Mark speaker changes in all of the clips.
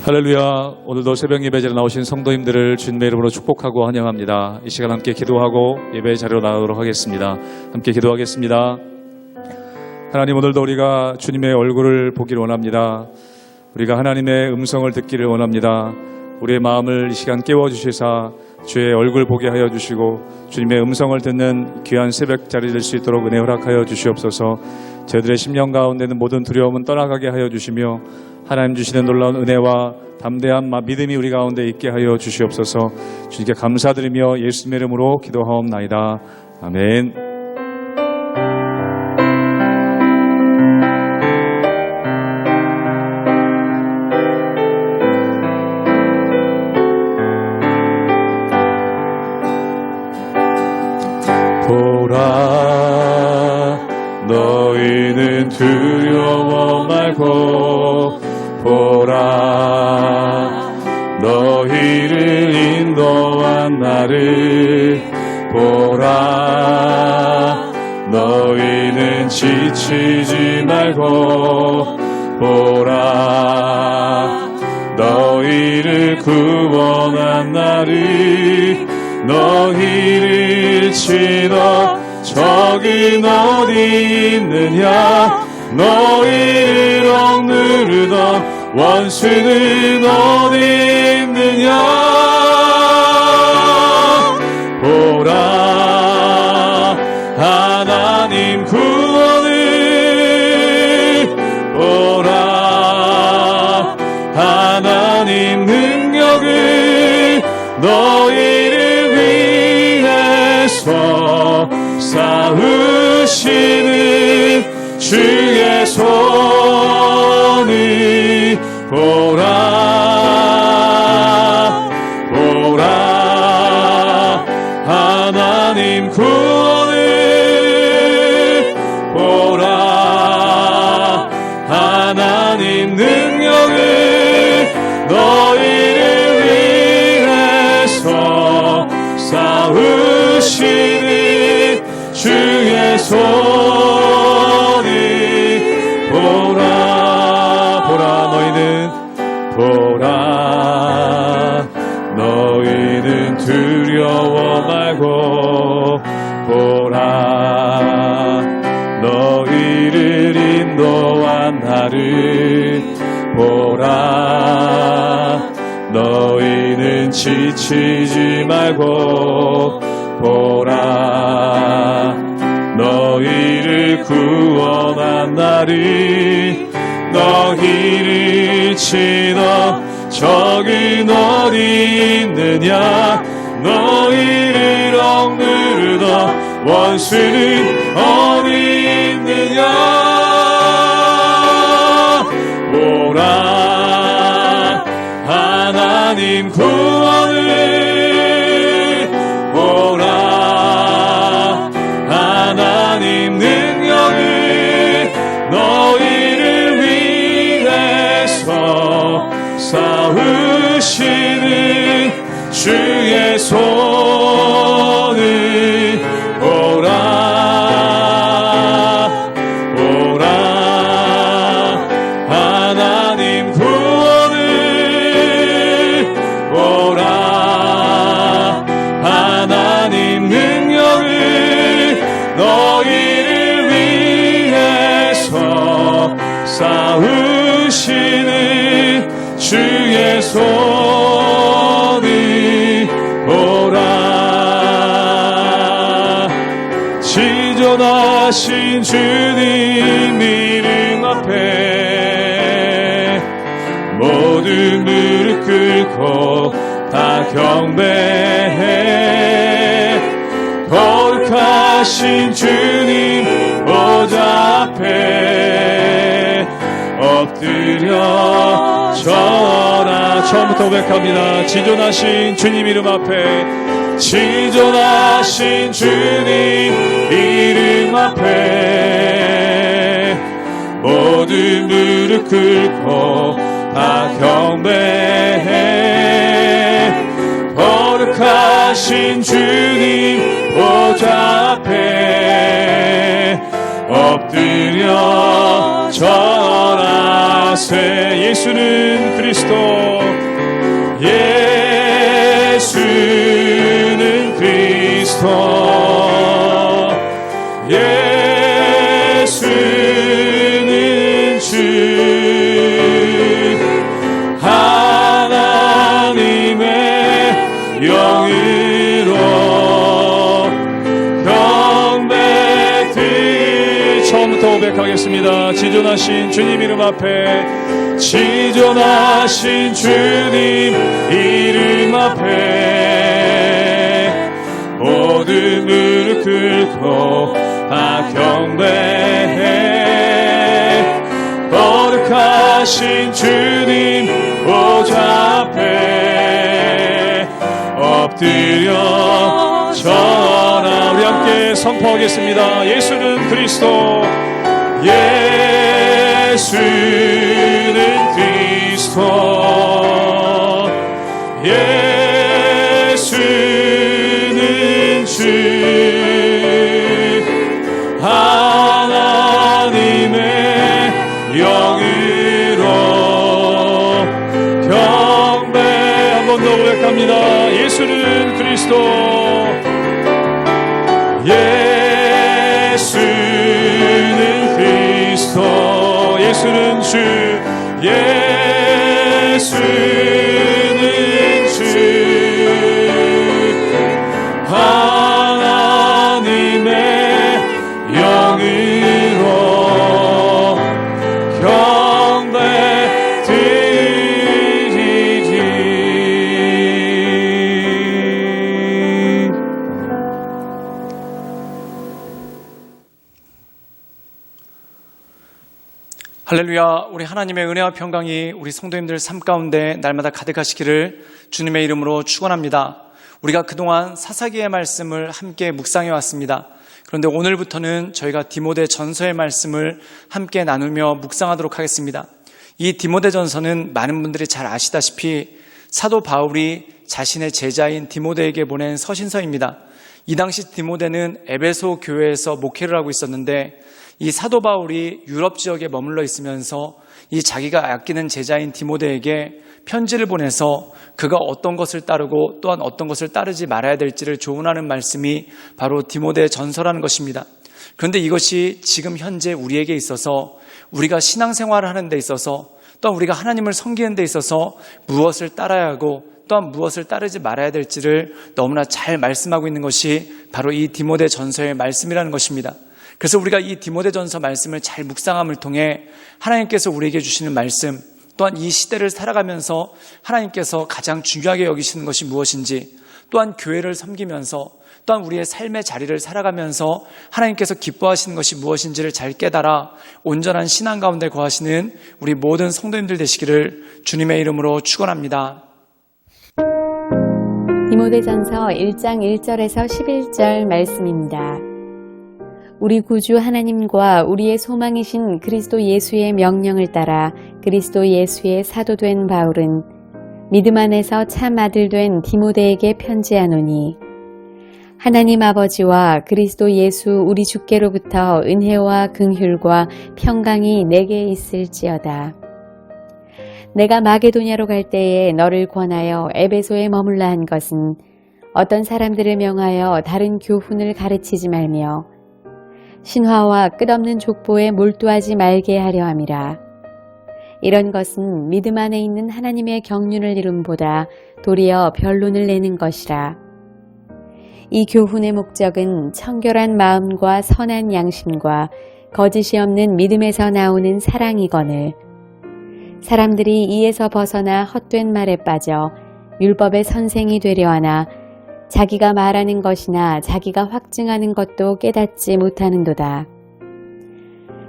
Speaker 1: 할렐루야. 오늘도 새벽 예배 자리에 나오신 성도님들을 주님의 이름으로 축복하고 환영합니다. 이 시간 함께 기도하고 예배 자리로 나가도록 하겠습니다. 함께 기도하겠습니다. 하나님, 오늘도 우리가 주님의 얼굴을 보기를 원합니다. 우리가 하나님의 음성을 듣기를 원합니다. 우리의 마음을 이 시간 깨워주시사 주의 얼굴 보게 하여 주시고 주님의 음성을 듣는 귀한 새벽 자리 될 수 있도록 은혜 허락하여 주시옵소서. 저희들의 심령 가운데는 모든 두려움은 떠나가게 하여 주시며 하나님 주시는 놀라운 은혜와 담대한 믿음이 우리 가운데 있게 하여 주시옵소서. 주님께 감사드리며 예수님의 이름으로 기도하옵나이다. 아멘. 보라, 너희는 두려워 말고 보라, 너희를 인도한 나를 보라, 너희는 지치지 말고 보라, 너희를 구원한 나를 너희를 치러 적이 어디 있느냐, 너희를 억누르던 원수는 어디 있느냐. 보라, 하나님 구원을 보라, 하나님 능력을 너희를 위해서 싸우시는 주의 손을 보라, 보라, 하나님 구원을 보라, 하나님 능력을 너희를 위해서 싸우시는 주의 손을 보라, 보라, 너희는 두려워 말고 보라, 너희를 인도한 나를 보라, 너희는 지치지 말고 보라, 너희를 구원한 나를 너희를 치던 적은 어디 있느냐, 너희를 억누르던 원수는 어디 있느냐. 보라, 하나님 구원을 보라, 하나님 능력을 너희를 위해서 싸우시는 주의 손을 보라, 보라, 하나님 구원을 보라, 하나님 능력을 너희를 위해서 싸우시는 주의 손을 보라. 지존하신 주님 이름 앞에 모든 무릎 꿇고 다 경배해. 거룩하신 주님 보좌 앞에 엎드려 절하라. 처음부터 고백합니다. 지존하신 주님 이름 앞에, 지존하신 주님 이름 앞에 모든 무릎 꿇고 다 경배해. 거룩하신 주님 보좌 앞에 엎드려 절하세. 예수는 그리스도, 예수는 그리스도, 예수는 주, 하나님의 영으로 경배드리. 처음부터 고백하겠습니다. 지존하신 주님 이름 앞에, 지존하신 주님 이름 앞에 모든 무릎 꿇고 다 경배해. 거룩하신 주님 보좌 앞에 엎드려 절하. 우리 함께 선포하겠습니다. 예수는 그리스도, 예수는 그리스도, 예수는 주, 하나님의 영으로 경배. 한 번 더 고백합니다. 예수는 그리스도, 예수는 그리스도, 예수는 주, 예수는 주, 하나님의 영으로 경배드리리. 할렐루야. 우리 하나님의 은혜와 평강이 우리 성도님들 삶 가운데 날마다 가득하시기를 주님의 이름으로 축원합니다. 우리가 그동안 사사기의 말씀을 함께 묵상해 왔습니다. 그런데 오늘부터는 저희가 디모데 전서의 말씀을 함께 나누며 묵상하도록 하겠습니다. 이 디모데 전서는 많은 분들이 잘 아시다시피 사도 바울이 자신의 제자인 디모데에게 보낸 서신서입니다. 이 당시 디모데는 에베소 교회에서 목회를 하고 있었는데 이 사도 바울이 유럽 지역에 머물러 있으면서 이 자기가 아끼는 제자인 디모데에게 편지를 보내서 그가 어떤 것을 따르고 또한 어떤 것을 따르지 말아야 될지를 조언하는 말씀이 바로 디모데 전서라는 것입니다. 그런데 이것이 지금 현재 우리에게 있어서 우리가 신앙생활을 하는 데 있어서 또한 우리가 하나님을 섬기는 데 있어서 무엇을 따라야 하고 또한 무엇을 따르지 말아야 될지를 너무나 잘 말씀하고 있는 것이 바로 이 디모데 전서의 말씀이라는 것입니다. 그래서 우리가 이 디모데 전서 말씀을 잘 묵상함을 통해 하나님께서 우리에게 주시는 말씀, 또한 이 시대를 살아가면서 하나님께서 가장 중요하게 여기시는 것이 무엇인지, 또한 교회를 섬기면서 또한 우리의 삶의 자리를 살아가면서 하나님께서 기뻐하시는 것이 무엇인지를 잘 깨달아 온전한 신앙 가운데 거하시는 우리 모든 성도님들 되시기를 주님의 이름으로 축원합니다.
Speaker 2: 디모데전서 1장 1절에서 11절 말씀입니다. 우리 구주 하나님과 우리의 소망이신 그리스도 예수의 명령을 따라 그리스도 예수의 사도된 바울은 믿음 안에서 참 아들 된 디모데에게 편지하노니, 하나님 아버지와 그리스도 예수 우리 주께로부터 은혜와 긍휼과 평강이 내게 있을지어다. 내가 마게도냐로 갈 때에 너를 권하여 에베소에 머물라 한 것은 어떤 사람들을 명하여 다른 교훈을 가르치지 말며 신화와 끝없는 족보에 몰두하지 말게 하려 함이라. 이런 것은 믿음 안에 있는 하나님의 경륜을 이룸보다 도리어 변론을 내는 것이라. 이 교훈의 목적은 청결한 마음과 선한 양심과 거짓이 없는 믿음에서 나오는 사랑이거늘, 사람들이 이에서 벗어나 헛된 말에 빠져 율법의 선생이 되려 하나 자기가 말하는 것이나 자기가 확증하는 것도 깨닫지 못하는도다.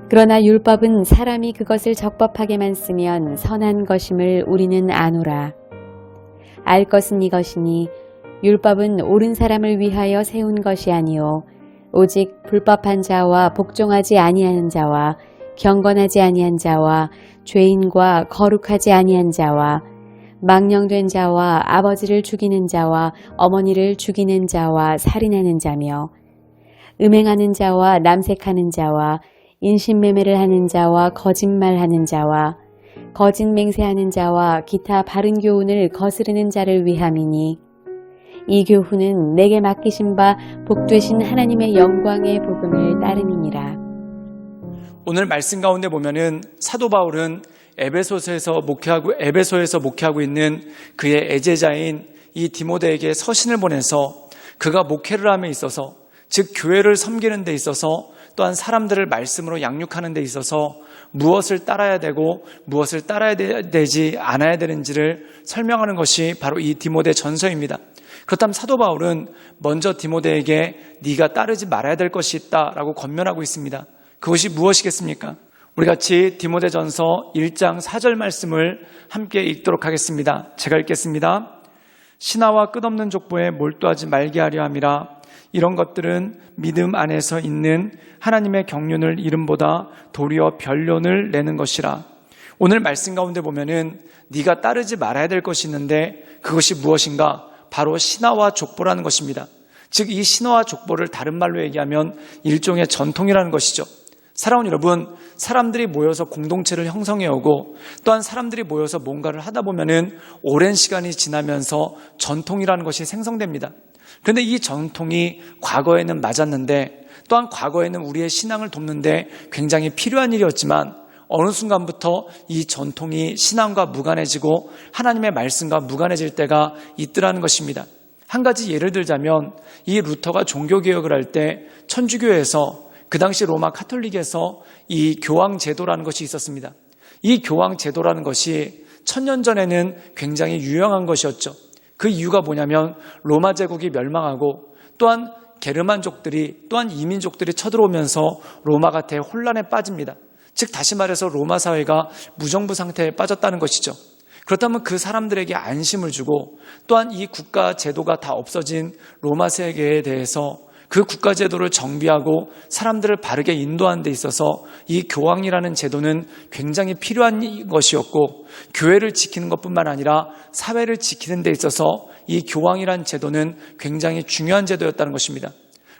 Speaker 2: 그러나 율법은 사람이 그것을 적법하게만 쓰면 선한 것임을 우리는 아노라. 알 것은 이것이니 율법은 옳은 사람을 위하여 세운 것이 아니요 오직 불법한 자와 복종하지 아니하는 자와 경건하지 아니한 자와 죄인과 거룩하지 아니한 자와 망령된 자와 아버지를 죽이는 자와 어머니를 죽이는 자와 살인하는 자며 음행하는 자와 남색하는 자와 인신매매를 하는 자와 거짓말하는 자와 거짓 맹세하는 자와 기타 바른 교훈을 거스르는 자를 위함이니 이 교훈은 내게 맡기신 바 복되신 하나님의 영광의 복음을 따름이니라.
Speaker 3: 오늘 말씀 가운데 보면은 사도 바울은 에베소에서 목회하고 있는 그의 애제자인 이 디모데에게 서신을 보내서 그가 목회를 함에 있어서, 즉 교회를 섬기는 데 있어서, 또한 사람들을 말씀으로 양육하는 데 있어서 무엇을 따라야 되고 무엇을 따라야 되지 않아야 되는지를 설명하는 것이 바로 이 디모데 전서입니다. 그렇다면 사도 바울은 먼저 디모데에게 네가 따르지 말아야 될 것이 있다라고 권면하고 있습니다. 그것이 무엇이겠습니까? 우리 같이 디모데전서 1장 4절 말씀을 함께 읽도록 하겠습니다. 제가 읽겠습니다. 신하와 끝없는 족보에 몰두하지 말게 하려 함이라. 이런 것들은 믿음 안에서 있는 하나님의 경륜을 이름보다 도리어 변론을 내는 것이라. 오늘 말씀 가운데 보면은 네가 따르지 말아야 될 것이 있는데 그것이 무엇인가? 바로 신하와 족보라는 것입니다. 즉 이 신하와 족보를 다른 말로 얘기하면 일종의 전통이라는 것이죠. 사랑하는 여러분, 사람들이 모여서 공동체를 형성해 오고 또한 사람들이 모여서 뭔가를 하다 보면은 오랜 시간이 지나면서 전통이라는 것이 생성됩니다. 그런데 이 전통이 과거에는 맞았는데 또한 과거에는 우리의 신앙을 돕는데 굉장히 필요한 일이었지만 어느 순간부터 이 전통이 신앙과 무관해지고 하나님의 말씀과 무관해질 때가 있더라는 것입니다. 한 가지 예를 들자면 이 루터가 종교개혁을 할 때 천주교에서 그 당시 로마 카톨릭에서 이 교황제도라는 것이 있었습니다. 이 교황제도라는 것이 1000년 전에는 굉장히 유용한 것이었죠. 그 이유가 뭐냐면 로마 제국이 멸망하고 또한 게르만족들이 또한 이민족들이 쳐들어오면서 로마가 대혼란에 빠집니다. 즉 다시 말해서 로마 사회가 무정부 상태에 빠졌다는 것이죠. 그렇다면 그 사람들에게 안심을 주고 또한 이 국가 제도가 다 없어진 로마 세계에 대해서 그 국가 제도를 정비하고 사람들을 바르게 인도하는 데 있어서 이 교황이라는 제도는 굉장히 필요한 것이었고, 교회를 지키는 것뿐만 아니라 사회를 지키는 데 있어서 이 교황이라는 제도는 굉장히 중요한 제도였다는 것입니다.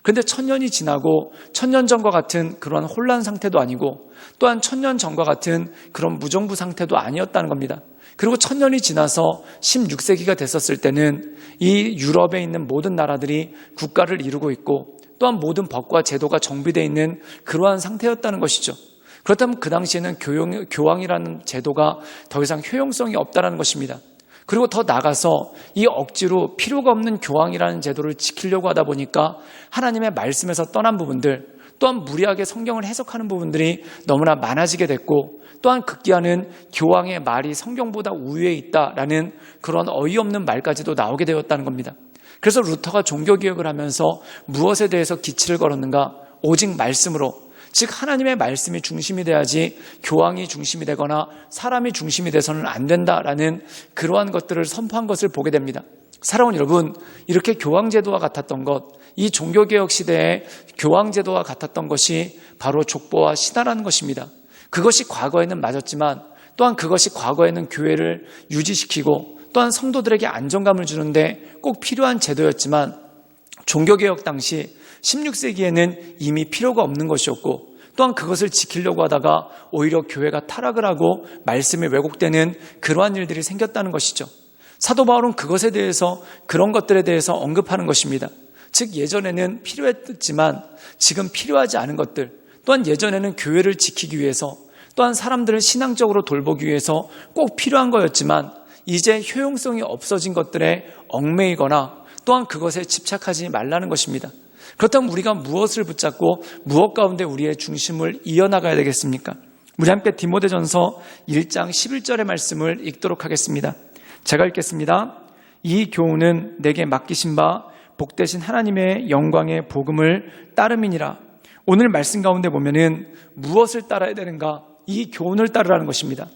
Speaker 3: 그런데 1000년이 지나고 1000년 전과 같은 그런 혼란 상태도 아니고 또한 1000년 전과 같은 그런 무정부 상태도 아니었다는 겁니다. 그리고 1000년이 지나서 16세기가 됐었을 때는 이 유럽에 있는 모든 나라들이 국가를 이루고 있고 또한 모든 법과 제도가 정비되어 있는 그러한 상태였다는 것이죠. 그렇다면 그 당시에는 교황이라는 제도가 더 이상 효용성이 없다는 것입니다. 그리고 더 나아가서 이 억지로 필요가 없는 교황이라는 제도를 지키려고 하다 보니까 하나님의 말씀에서 떠난 부분들, 또한 무리하게 성경을 해석하는 부분들이 너무나 많아지게 됐고, 또한 급기야는 교황의 말이 성경보다 우위에 있다라는 그런 어이없는 말까지도 나오게 되었다는 겁니다. 그래서 루터가 종교개혁을 하면서 무엇에 대해서 기치를 걸었는가? 오직 말씀으로, 즉 하나님의 말씀이 중심이 돼야지 교황이 중심이 되거나 사람이 중심이 돼서는 안 된다라는 그러한 것들을 선포한 것을 보게 됩니다. 사랑하는 여러분, 이렇게 교황제도와 같았던 것, 이 종교개혁 시대에 교황제도와 같았던 것이 바로 족보와 신하라는 것입니다. 그것이 과거에는 맞았지만 또한 그것이 과거에는 교회를 유지시키고 또한 성도들에게 안정감을 주는데 꼭 필요한 제도였지만 종교개혁 당시 16세기에는 이미 필요가 없는 것이었고 또한 그것을 지키려고 하다가 오히려 교회가 타락을 하고 말씀이 왜곡되는 그러한 일들이 생겼다는 것이죠. 사도 바울은 그것에 대해서, 그런 것들에 대해서 언급하는 것입니다. 즉 예전에는 필요했지만 지금 필요하지 않은 것들, 또한 예전에는 교회를 지키기 위해서 또한 사람들을 신앙적으로 돌보기 위해서 꼭 필요한 거였지만 이제 효용성이 없어진 것들에 얽매이거나 또한 그것에 집착하지 말라는 것입니다. 그렇다면 우리가 무엇을 붙잡고 무엇 가운데 우리의 중심을 이어나가야 되겠습니까? 우리 함께 디모데전서 1장 11절의 말씀을 읽도록 하겠습니다. 제가 읽겠습니다. 이 교훈은 내게 맡기신 바 복되신 하나님의 영광의 복음을 따름이니라. 오늘 말씀 가운데 보면은 무엇을 따라야 되는가? 이 교훈을 따르라는 것입니다.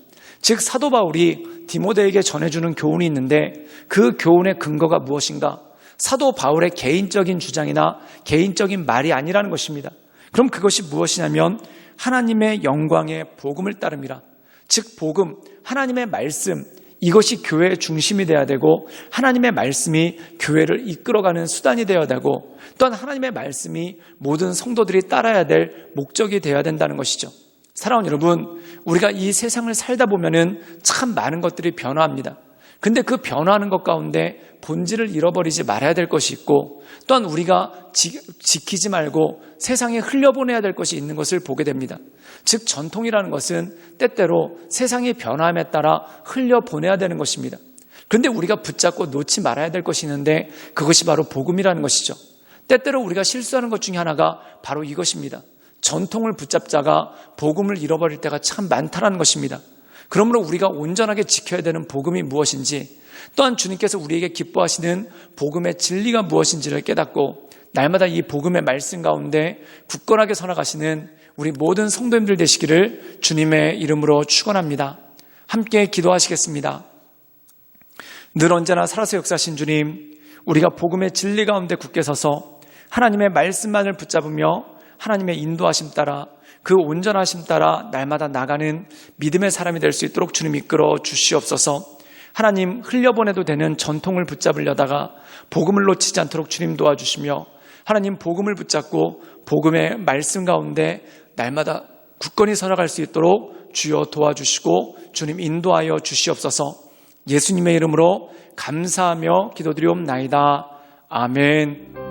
Speaker 3: 즉 사도 바울이 디모데에게 전해주는 교훈이 있는데 그 교훈의 근거가 무엇인가? 사도 바울의 개인적인 주장이나 개인적인 말이 아니라는 것입니다. 그럼 그것이 무엇이냐면 하나님의 영광의 복음을 따름이라. 즉 복음, 하나님의 말씀, 이것이 교회의 중심이 되어야 되고 하나님의 말씀이 교회를 이끌어가는 수단이 되어야 되고 또한 하나님의 말씀이 모든 성도들이 따라야 될 목적이 되어야 된다는 것이죠. 사랑하는 여러분, 우리가 이 세상을 살다 보면은 참 많은 것들이 변화합니다. 근데 그 변화하는 것 가운데 본질을 잃어버리지 말아야 될 것이 있고 또한 우리가 지키지 말고 세상에 흘려보내야 될 것이 있는 것을 보게 됩니다. 즉 전통이라는 것은 때때로 세상의 변화함에 따라 흘려보내야 되는 것입니다. 그런데 우리가 붙잡고 놓지 말아야 될 것이 있는데 그것이 바로 복음이라는 것이죠. 때때로 우리가 실수하는 것 중에 하나가 바로 이것입니다. 전통을 붙잡자가 복음을 잃어버릴 때가 참 많다는 것입니다. 그러므로 우리가 온전하게 지켜야 되는 복음이 무엇인지 또한 주님께서 우리에게 기뻐하시는 복음의 진리가 무엇인지를 깨닫고 날마다 이 복음의 말씀 가운데 굳건하게 살아가시는 우리 모든 성도님들 되시기를 주님의 이름으로 축원합니다. 함께 기도하시겠습니다. 늘 언제나 살아서 역사하신 주님, 우리가 복음의 진리 가운데 굳게 서서 하나님의 말씀만을 붙잡으며 하나님의 인도하심 따라 그 온전하심 따라 날마다 나가는 믿음의 사람이 될 수 있도록 주님 이끌어 주시옵소서. 하나님, 흘려보내도 되는 전통을 붙잡으려다가 복음을 놓치지 않도록 주님 도와주시며 하나님 복음을 붙잡고 복음의 말씀 가운데 날마다 굳건히 살아갈 수 있도록 주여 도와주시고 주님 인도하여 주시옵소서. 예수님의 이름으로 감사하며 기도드리옵나이다. 아멘.